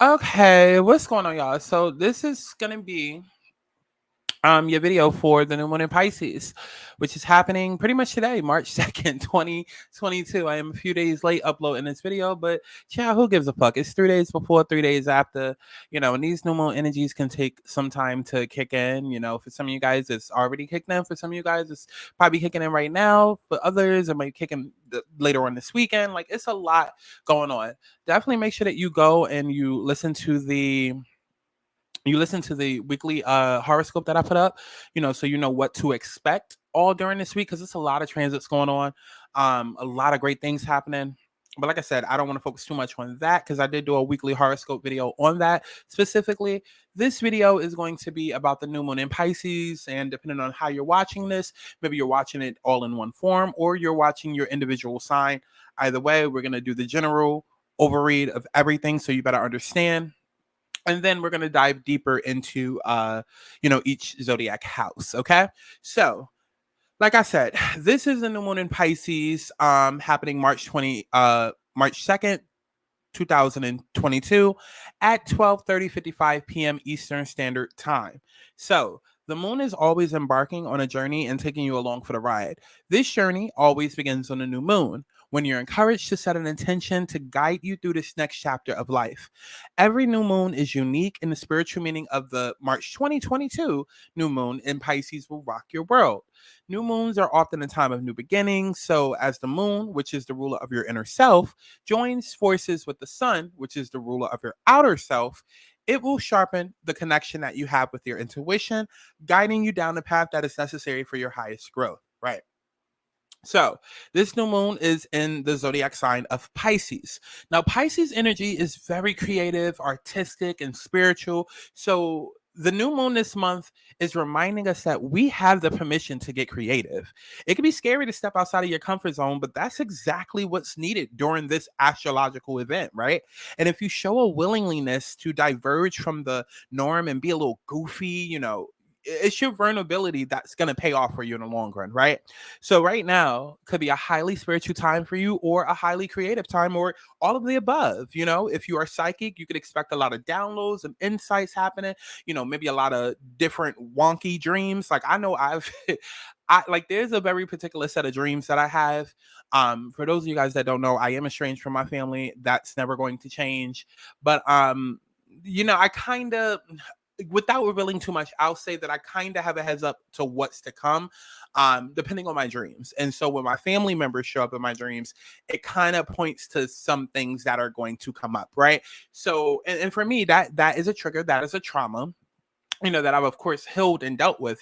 Okay, what's going on, y'all? So this is gonna be your video for the new moon in Pisces, which is happening pretty much today, March 2nd, 2022. I am a few days late uploading this video, but yeah, who gives a fuck? It's 3 days before, 3 days after, and these new moon energies can take some time to kick in. For some of you guys, it's already kicked in. For some of you guys, it's probably kicking in right now. For others, it might kick in later on this weekend. Like, it's a lot going on. Definitely make sure that you go and you listen to the weekly horoscope that I put up, so you know what to expect all during this week because it's a lot of transits going on, a lot of great things happening. But like I said, I don't want to focus too much on that because I did do a weekly horoscope video on that specifically. This video is going to be about the new moon in Pisces, and depending on how you're watching this, maybe you're watching it all in one form or you're watching your individual sign. Either way, we're going to do the general overread of everything so you better understand, and then we're going to dive deeper into each zodiac house. Okay, so like I said, this is the new moon in Pisces, happening March 2nd, 2022 at 12:55 p.m. Eastern Standard Time. So, the moon is always embarking on a journey and taking you along for the ride. This journey always begins on a new moon, when you're encouraged to set an intention to guide you through this next chapter of life. Every new moon is unique, and the spiritual meaning of the March 2022 new moon in Pisces will rock your world. New moons are often a time of new beginnings, so as the moon, which is the ruler of your inner self, joins forces with the sun, which is the ruler of your outer self, it will sharpen the connection that you have with your intuition, guiding you down the path that is necessary for your highest growth, right? So, this new moon is in the zodiac sign of Pisces. Now, Pisces energy is very creative, artistic, and spiritual. So, the new moon this month is reminding us that we have the permission to get creative. It can be scary to step outside of your comfort zone, but that's exactly what's needed during this astrological event, right? And if you show a willingness to diverge from the norm and be a little goofy, it's your vulnerability that's going to pay off for you in the long run, right? So right now could be a highly spiritual time for you or a highly creative time or all of the above. If you are psychic, you could expect a lot of downloads and insights happening, maybe a lot of different wonky dreams. Like I know there's a very particular set of dreams that I have. For those of you guys that don't know, I am estranged from my family. That's never going to change. But I kind of, without revealing too much, I'll say that I kind of have a heads up to what's to come, depending on my dreams. And so when my family members show up in my dreams, it kind of points to some things that are going to come up, right? So, and for me, that is a trigger, that is a trauma, that I've of course healed and dealt with,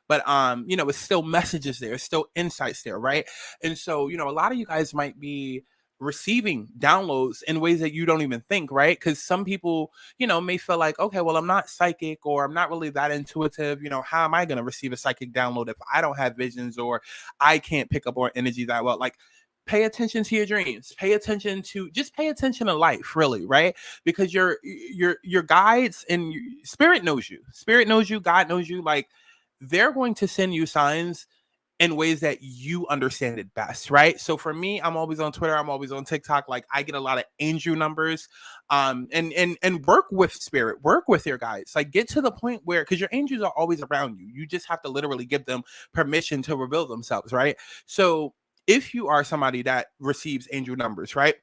but it's still messages there, it's still insights there, right? And so, a lot of you guys might be receiving downloads in ways that you don't even think, right? Because some people, may feel like, okay, well, I'm not psychic or I'm not really that intuitive. How am I going to receive a psychic download if I don't have visions or I can't pick up on energy that well? Like, pay attention to your dreams, pay attention to life, really, right? Because your guides and spirit knows you, God knows you. Like, they're going to send you signs in ways that you understand it best, right? So for me, I'm always on Twitter, I'm always on TikTok. Like, I get a lot of angel numbers, and work with spirit, work with your guides. Like, get to the point where, because your angels are always around you, you just have to literally give them permission to reveal themselves, right? So if you are somebody that receives angel numbers, right,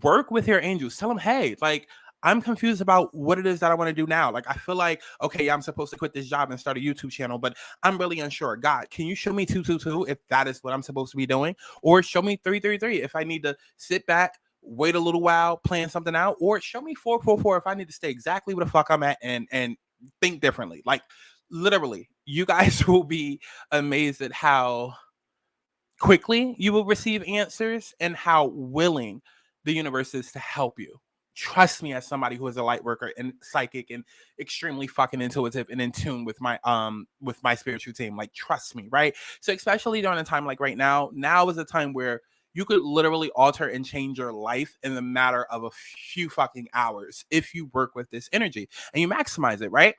work with your angels. Tell them, hey, like, I'm confused about what it is that I want to do now. Like, I feel like, okay, yeah, I'm supposed to quit this job and start a YouTube channel, but I'm really unsure. God, can you show me 222 if that is what I'm supposed to be doing? Or show me 333 if I need to sit back, wait a little while, plan something out, or show me 444 if I need to stay exactly where the fuck I'm at and think differently. Like, literally, you guys will be amazed at how quickly you will receive answers and how willing the universe is to help you. Trust me, as somebody who is a light worker and psychic and extremely fucking intuitive and in tune with my spiritual team. Like, trust me, right? So especially during a time like right now is a time where you could literally alter and change your life in the matter of a few fucking hours if you work with this energy and you maximize it, right?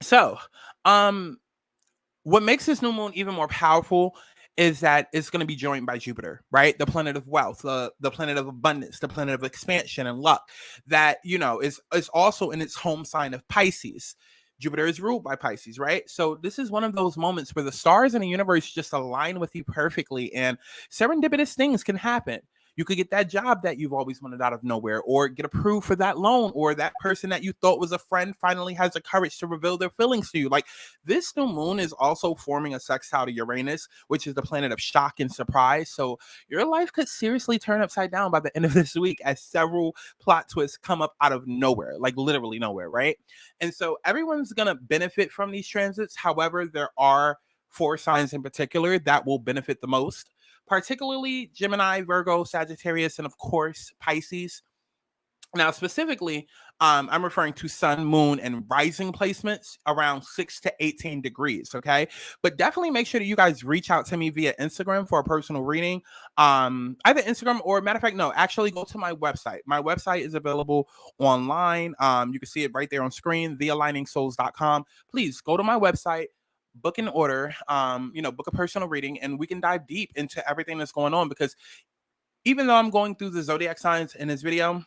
So, what makes this new moon even more powerful is that it's going to be joined by Jupiter, right? The planet of wealth, the planet of abundance, the planet of expansion and luck. That is also in its home sign of Pisces. Jupiter is ruled by Pisces, right? So this is one of those moments where the stars in the universe just align with you perfectly, and serendipitous things can happen. You could get that job that you've always wanted out of nowhere, or get approved for that loan, or that person that you thought was a friend finally has the courage to reveal their feelings to you. Like, this new moon is also forming a sextile to Uranus, which is the planet of shock and surprise. So your life could seriously turn upside down by the end of this week as several plot twists come up out of nowhere, like literally nowhere, right? And so everyone's going to benefit from these transits. However, there are four signs in particular that will benefit the most, particularly Gemini, Virgo, Sagittarius, and of course, Pisces. Now, specifically, I'm referring to sun, moon, and rising placements around 6 to 18 degrees, okay? But definitely make sure that you guys reach out to me via Instagram for a personal reading. Either Instagram or, matter of fact, no, actually go to my website. My website is available online. You can see it right there on screen, thealigningsouls.com. Please go to my website, book an order, book a personal reading, and we can dive deep into everything that's going on, because even though I'm going through the zodiac signs in this video,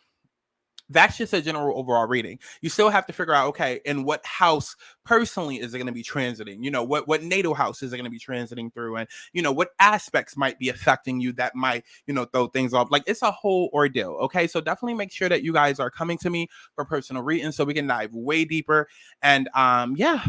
that's just a general overall reading. You still have to figure out, okay, in what house personally is it going to be transiting? What natal house is it going to be transiting through? And, what aspects might be affecting you that might, throw things off. Like, it's a whole ordeal, okay? So definitely make sure that you guys are coming to me for personal readings so we can dive way deeper and,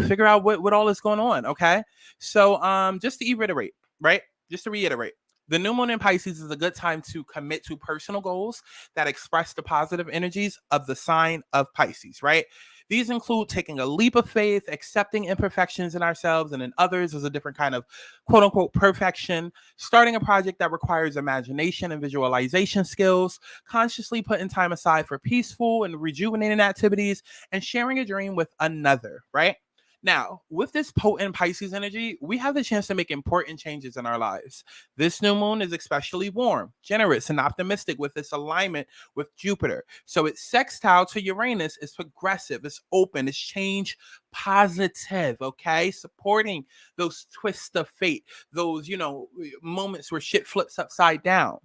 figure out what all is going on, okay? So just to reiterate, right? Just to reiterate, the new moon in Pisces is a good time to commit to personal goals that express the positive energies of the sign of Pisces, right? These include taking a leap of faith, accepting imperfections in ourselves and in others as a different kind of quote unquote perfection, starting a project that requires imagination and visualization skills, consciously putting time aside for peaceful and rejuvenating activities, and sharing a dream with another, right? Now, with this potent Pisces energy, we have the chance to make important changes in our lives. This new moon is especially warm, generous, and optimistic with its alignment with Jupiter. So its sextile to Uranus is progressive, it's open, it's change positive, okay? Supporting those twists of fate, those, moments where shit flips upside down.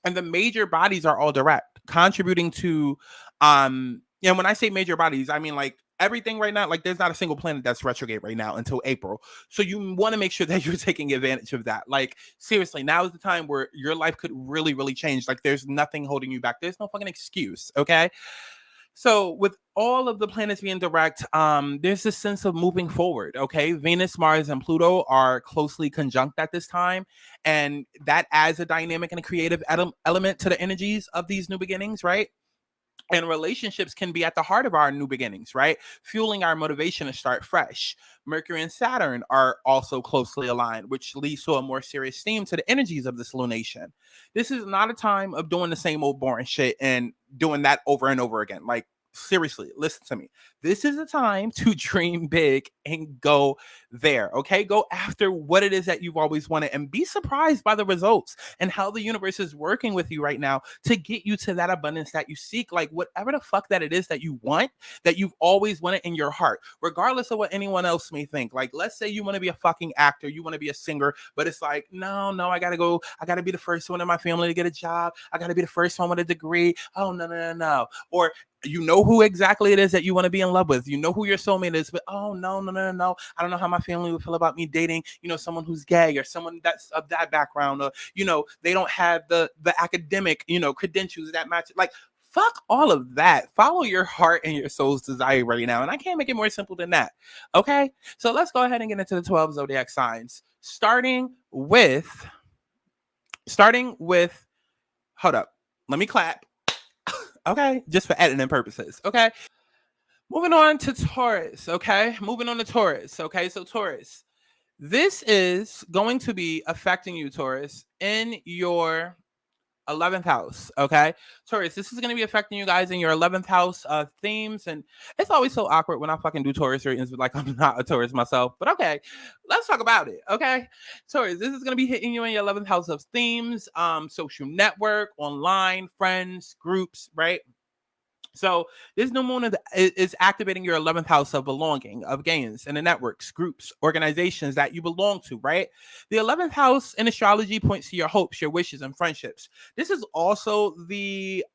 And the major bodies are all direct, contributing to when I say major bodies, I mean like everything right now. Like, there's not a single planet that's retrograde right now until April. So you want to make sure that you're taking advantage of that. Like, seriously, now is the time where your life could really, really change. Like, there's nothing holding you back. There's no fucking excuse, okay? So with all of the planets being direct, there's this sense of moving forward. Okay, Venus, Mars, and Pluto are closely conjunct at this time, and that adds a dynamic and a creative element to the energies of these new beginnings, right? And relationships can be at the heart of our new beginnings, right? Fueling our motivation to start fresh. Mercury and Saturn are also closely aligned, which leads to a more serious theme to the energies of this lunation. This is not a time of doing the same old boring shit and doing that over and over again. Like, seriously, listen to me. This is a time to dream big and go there, okay? Go after what it is that you've always wanted and be surprised by the results and how the universe is working with you right now to get you to that abundance that you seek. Like, whatever the fuck that it is that you want, that you've always wanted in your heart, regardless of what anyone else may think. Like, let's say you want to be a fucking actor, you want to be a singer, but it's like, no, I gotta be the first one in my family to get a job. I gotta be the first one with a degree. Oh, no. Or you know who exactly it is that you want to be in love with. You know who your soulmate is, but oh, no. I don't know how my family would feel about me dating, someone who's gay or someone that's of that background, or, they don't have the academic, credentials that match. Like, fuck all of that. Follow your heart and your soul's desire right now. And I can't make it more simple than that. Okay. So let's go ahead and get into the 12 zodiac signs, starting with, hold up. Let me clap. Okay, just for editing purposes. Okay, moving on to Taurus. Okay, so Taurus, this is going to be affecting you, Taurus, in your 11th house. Okay, Taurus, this is going to be affecting you guys in your 11th house themes. And it's always so awkward when I fucking do Taurus readings, like I'm not a Taurus myself. But okay, let's talk about it. Okay, Taurus, this is going to be hitting you in your 11th house of themes, social network, online, friends, groups, right? So this new moon is activating your 11th house of belonging, of gains, and the networks, groups, organizations that you belong to, right? The 11th house in astrology points to your hopes, your wishes, and friendships. This is also the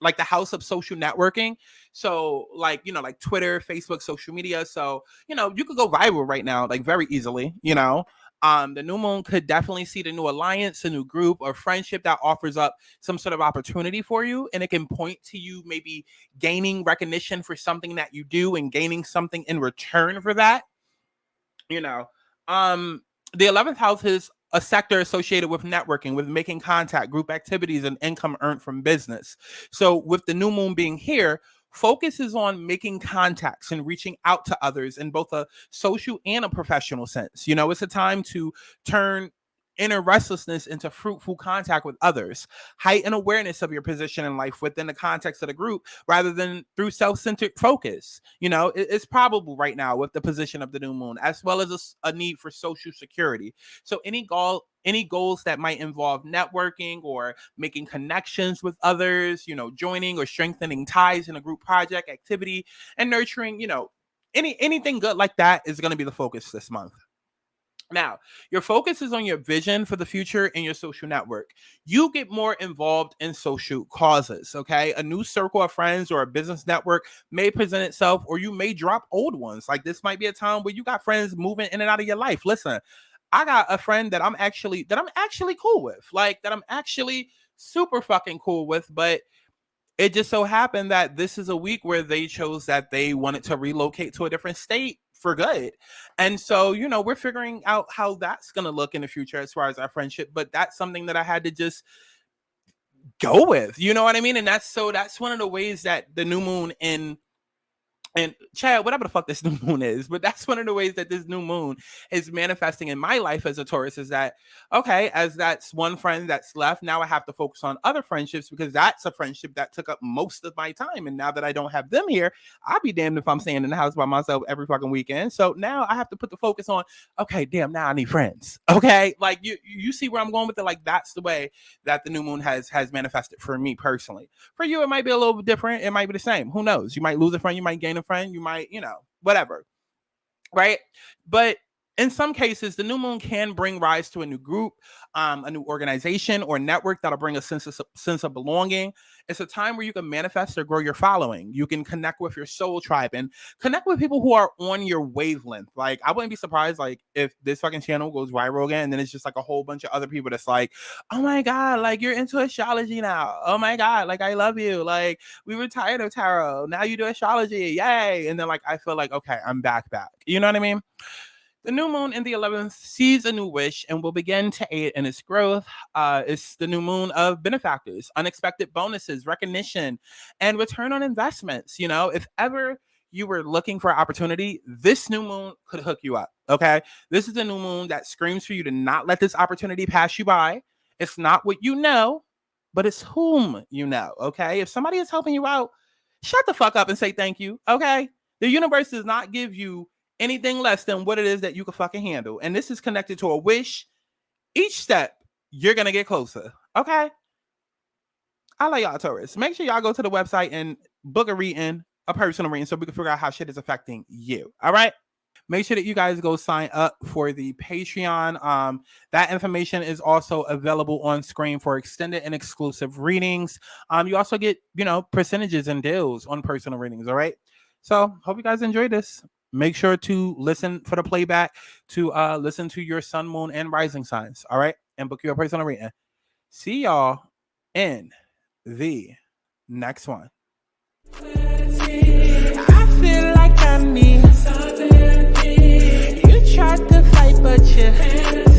like the house of social networking. So like, like Twitter, Facebook, social media. So, you could go viral right now, like very easily, the new moon could definitely see the new alliance, a new group or friendship that offers up some sort of opportunity for you. And it can point to you maybe gaining recognition for something that you do and gaining something in return for that. you know the 11th house is a sector associated with networking, with making contact, group activities, and income earned from business. So with the new moon being here, focus is on making contacts and reaching out to others in both a social and a professional sense. It's a time to turn inner restlessness into fruitful contact with others, heighten awareness of your position in life within the context of the group rather than through self-centered focus. It's probable right now with the position of the new moon, as well as a need for social security. So any goals that might involve networking or making connections with others, joining or strengthening ties in a group project activity and nurturing, anything good like that is going to be the focus this month. Now, your focus is on your vision for the future and your social network. You get more involved in social causes, okay? A new circle of friends or a business network may present itself, or you may drop old ones. Like this might be a time where you got friends moving in and out of your life. Listen, I got a friend that I'm actually cool with, like that I'm actually super fucking cool with, but it just so happened that this is a week where they chose that they wanted to relocate to a different state for good. And so, we're figuring out how that's going to look in the future as far as our friendship, but that's something that I had to just go with, you know what I mean? And that's one of the ways that the new moon and Chad, whatever the fuck this new moon is, but that's one of the ways that this new moon is manifesting in my life as a Taurus is that, okay, as that's one friend that's left, now I have to focus on other friendships because that's a friendship that took up most of my time. And now that I don't have them here, I'll be damned if I'm staying in the house by myself every fucking weekend. So now I have to put the focus on, okay, damn, now I need friends. Okay. Like you see where I'm going with it? Like that's the way that the new moon has manifested for me personally. For you, it might be a little bit different. It might be the same. Who knows? You might lose a friend. You might gain a friend, you might, whatever, right? But in some cases, the new moon can bring rise to a new group, a new organization or network that'll bring a sense of belonging. It's a time where you can manifest or grow your following. You can connect with your soul tribe and connect with people who are on your wavelength. Like, I wouldn't be surprised, like, if this fucking channel goes viral again, and then it's just like a whole bunch of other people that's like, oh my God, like, you're into astrology now. Oh my God, like, I love you. Like, we were tired of tarot. Now you do astrology. Yay. And then, like, I feel like, okay, I'm back. You know what I mean? The new moon in the 11th sees a new wish and will begin to aid in its growth. It's the new moon of benefactors, unexpected bonuses, recognition, and return on investments. If ever you were looking for an opportunity, this new moon could hook you up. Okay. This is the new moon that screams for you to not let this opportunity pass you by. It's not what you know, but it's whom you know. Okay. If somebody is helping you out, shut the fuck up and say thank you. Okay. The universe does not give you anything less than what it is that you can fucking handle. And this is connected to a wish. Each step, you're going to get closer. Okay. I like y'all, Taurus. Make sure y'all go to the website and book a reading, a personal reading, so we can figure out how shit is affecting you. All right. Make sure that you guys go sign up for the Patreon. That information is also available on screen for extended and exclusive readings. You also get, percentages and deals on personal readings. All right. So hope you guys enjoyed this. Make sure to listen for the playback, to listen to your sun, moon, and rising signs. All right. And book your personal reading. See y'all in the next one. I feel like I need something. You tried to fight, but you